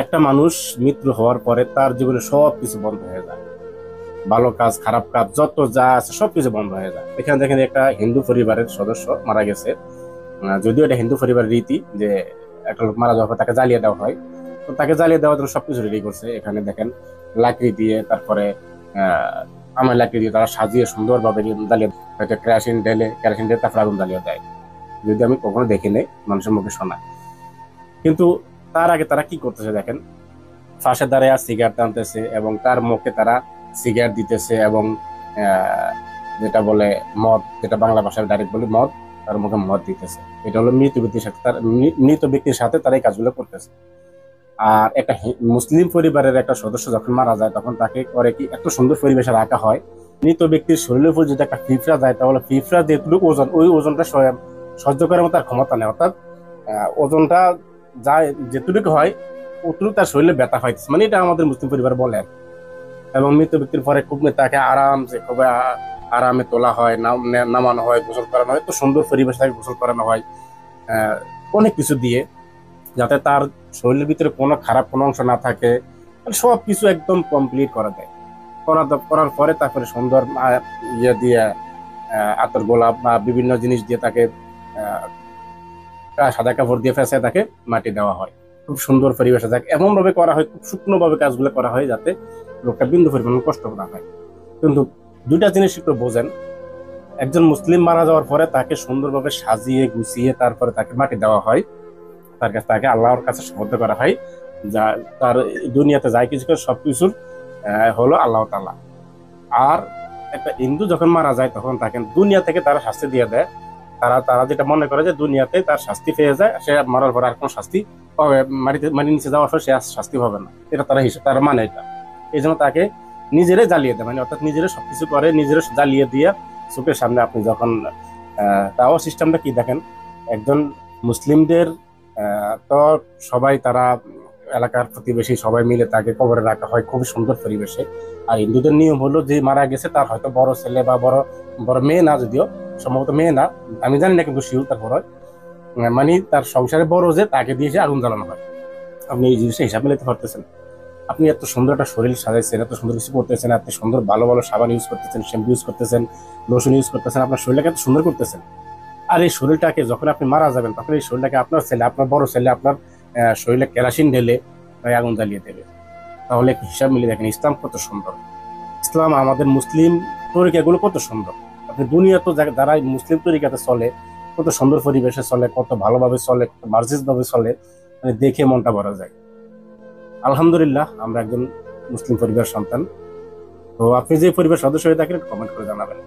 একটা মানুষ মৃত্যু হওয়ার পরে তার জীবনে সবকিছু বন্ধ হয়ে যায়। ভালো কাজ, খারাপ কাজ, যত যা আছে সবকিছু বন্ধ হয়ে যায়। এখানে দেখেন একটা হিন্দু পরিবারের সদস্য মারা গেছে। যদিও এটা হিন্দু পরিবারের রীতি যে একটা লোক মারা যাওয়ার পর তাকে জ্বালিয়ে দেওয়া হয়। তো তাকে জ্বালিয়ে দেওয়ার জন্য সবকিছু রেডি করছে। এখানে দেখেন লাকড়ি দিয়ে, তারপরে আমার লাকড়ি দিয়ে তারা সাজিয়ে সুন্দরভাবে জ্বালিয়ে, হয়তো কেরোসিন ঢেলে তারপর আগুন জ্বালিয়ে দেয়। যদি আমি কখনো দেখি নাই, মানুষের মুখে শোনা। কিন্তু তার আগে তারা কি করতেছে দেখেন, ফাঁসের দ্বারে আর সিগারেট টানতেছে এবং তার মুখে তারা সিগারেট দিতেছে এবং আহ, যেটা বলে মদ, যেটা বাংলা ভাষায় ডাইরেক্ট বলে মদ, তার মুখে মদ দিতেছে। এটা হলো মৃত ব্যক্তির সাথে তারা এই কাজগুলো করতেছে। আর একটা মুসলিম পরিবারের একটা সদস্য যখন মারা যায় তখন তাকে করে কি এত সুন্দর পরিবেশে রাখা হয়। মৃত ব্যক্তির শরীরের উপর যদি একটা ফিফড়া যায় তাহলে ফিফড়া যেটুকু ওজন, ওই ওজনটা সহ্য করার মতো তার ক্ষমতা নেই। অর্থাৎ ওজনটা যায় যেটুকু হয় অতটুকু তার শরীরে ব্যথা হইতেছে, মানে এটা আমাদের মুসলিম পরিবার বলে আর কি। এবং মৃত ব্যক্তির পরে খুব তাকে আরামসে খুব আরামে তোলা হয়, নামানো হয়, গোসল করানো হয়, তো সুন্দর পরিবেশ তাকে গোসল করানো হয় আহ, অনেক কিছু দিয়ে, যাতে তার শরীরের ভিতরে কোনো খারাপ কোনো অংশ না থাকে। মানে সব কিছু একদম কমপ্লিট করা যায়। করার পরে তারপরে সুন্দর ইয়ে দিয়ে আতর গোলাপ বা বিভিন্ন জিনিস দিয়ে তাকে সাদা কাপড় দিয়ে ফেঁসে তাকে মাটি দেওয়া হয়। খুব সুন্দর পরিবেশে থাকে, এমন ভাবে করা হয়, খুব শুকনো ভাবে কাজগুলো করা হয় যাতে লোকটা বিন্দু পরিমাণ কষ্ট না হয়। কিন্তু দুইটা জিনিস একটু বোঝেন, একজন মুসলিম মারা যাওয়ার পরে তাকে সুন্দরভাবে সাজিয়ে গুছিয়ে তারপরে তাকে মাটি দেওয়া হয়। তাকে আল্লাহর কাছে সুবদ্ধ করা হয়, যা তার দুনিয়াতে যাই কিছু করে সবকিছুর হলো আল্লাহ তাআলা। আর একটা হিন্দু যখন মারা যায় তখন তাকে দুনিয়া থেকে তারা শাস্তি দিয়ে দেয়। তারা তারা যেটা মনে করে যে দুনিয়াতে তার শাস্তি পেয়ে যায়, সে মরার পর আর কোনো শাস্তি পাবে, মাটির নিচে যাওয়ার পর সে আর শাস্তি পাবে না। এটা তারা হিসাব, তারা মানে এটা। এই জন্য তাকে নিজেরাই জ্বালিয়ে দেয়, মানে অর্থাৎ নিজেরা সবকিছু করে নিজেরা জ্বালিয়ে দিয়ে চোখের সামনে আপনি যখন তাও সিস্টেমটা কি দেখেন, একজন মুসলিমদের তো সবাই তারা এলাকার প্রতিবেশী সবাই মিলে তাকে কবরে রাখা হয় খুবই সুন্দর পরিবেশে। আর হিন্দুদের নিয়ম হলো যে মারা গেছে তার হয়তো বড় ছেলে বা বড় বড় মেয়ে, না যদিও সম্ভবত মেয়ে না, আমি জানি না কিন্তু শিওর, তারপর মানে তার সংসারে বড় যে তাকে দিয়ে সে আগুন জ্বালানো হয়। আপনি এই জিনিসটা হিসাব নিতে পারতেছেন? আপনি এত সুন্দর একটা শরীর সাজাইছেন, এত সুন্দর কিছু করতেছেন, এত সুন্দর ভালো ভালো সাবান ইউজ করতেছেন, শ্যাম্পু ইউজ করতেছেন, লোশন ইউজ করতেছেন, আপনার শরীরটাকে এত সুন্দর করতেছেন। আর এই শরীরটাকে যখন আপনি মারা যাবেন তখন এই শরীরটাকে আপনার ছেলে, আপনার বড় ছেলে আপনার শরীরে কেরাসিন ঢেলে আগুন জ্বালিয়ে দেবে। তাহলে একটু হিসাব মিলিয়ে দেখেন ইসলাম কত সুন্দর। ইসলাম আমাদের মুসলিম তরিকাগুলো কত সুন্দর। আপনি দুনিয়া তো যারা মুসলিম তরিকাতে চলে, কত সুন্দর পরিবেশে চলে, কত ভালোভাবে চলে, কত মার্জিত ভাবে চলে, মানে দেখে মনটা ভরা যায়। আলহামদুলিল্লাহ আমরা একজন মুসলিম পরিবার সন্তান। তো আপনি যে পরিবার সদস্য হয়ে থাকেন কমেন্ট করে জানাবেন।